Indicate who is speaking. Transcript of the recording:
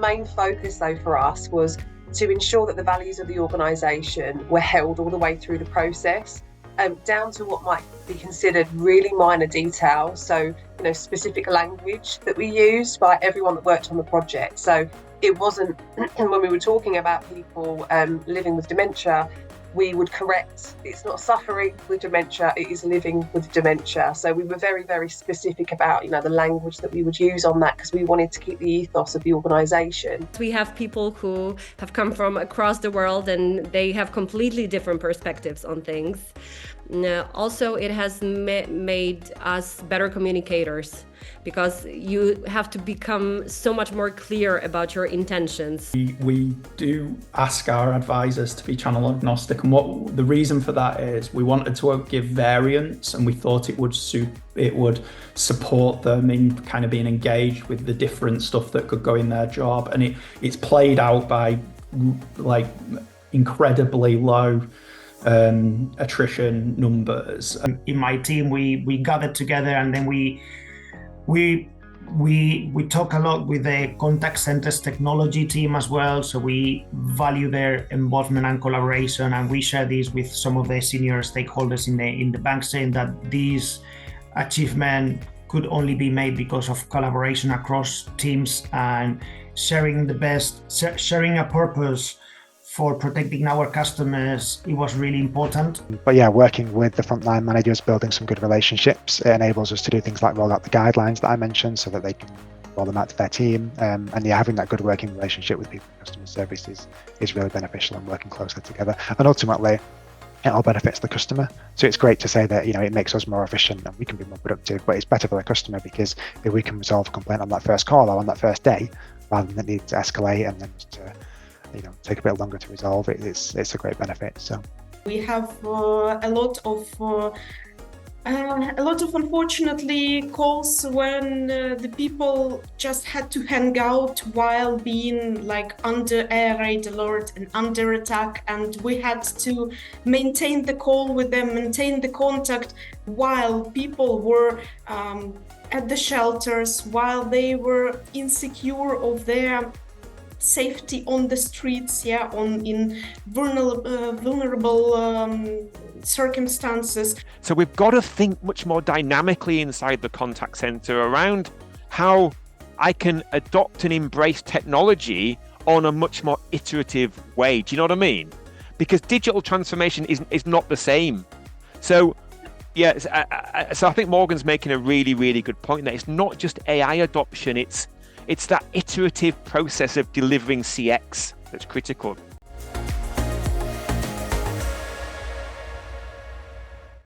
Speaker 1: main focus though for us was to ensure that the values of the organisation were held all the way through the process, down to what might be considered really minor details. So, specific language that we used by everyone that worked on the project. So it wasn't, when we were talking about people living with dementia, we would correct, it's not suffering with dementia, it is living with dementia. So we were very, very specific about, the language that we would use on that, because we wanted to keep the ethos of the organisation.
Speaker 2: We have people who have come from across the world and they have completely different perspectives on things. Also, it has made us better communicators, because you have to become so much more clear about your intentions.
Speaker 3: We do ask our advisors to be channel agnostic, and what the reason for that is, we wanted to give variance, and we thought it would support them in kind of being engaged with the different stuff that could go in their job. And it's played out by like incredibly low attrition numbers.
Speaker 4: In my team, we gathered together, and then we talk a lot with the contact centers technology team as well. So we value their involvement and collaboration, and we share this with some of the senior stakeholders in the bank, saying that these achievement could only be made because of collaboration across teams and sharing a purpose for protecting our customers. It was really important.
Speaker 5: But yeah, working with the frontline managers, building some good relationships, it enables us to do things like roll out the guidelines that I mentioned so that they can roll them out to their team. And yeah, having that good working relationship with people in customer services is really beneficial, and working closely together. And ultimately, it all benefits the customer. So it's great to say that, it makes us more efficient and we can be more productive, but it's better for the customer, because if we can resolve a complaint on that first call or on that first day, rather than it need to escalate and then to take a bit longer to resolve, it's a great benefit. So
Speaker 6: we have a lot of unfortunately calls when the people just had to hang out while being like under air raid alert and under attack, and we had to maintain the call with them, maintain the contact while people were at the shelters, while they were insecure of their safety on the streets, in vulnerable circumstances.
Speaker 7: So we've got to think much more dynamically inside the contact center around how I can adopt and embrace technology on a much more iterative way. Do you know what I mean? Because digital transformation is not the same. So yes, so I think Morgan's making a really, really good point there. It's not just AI adoption, it's that iterative process of delivering CX that's critical.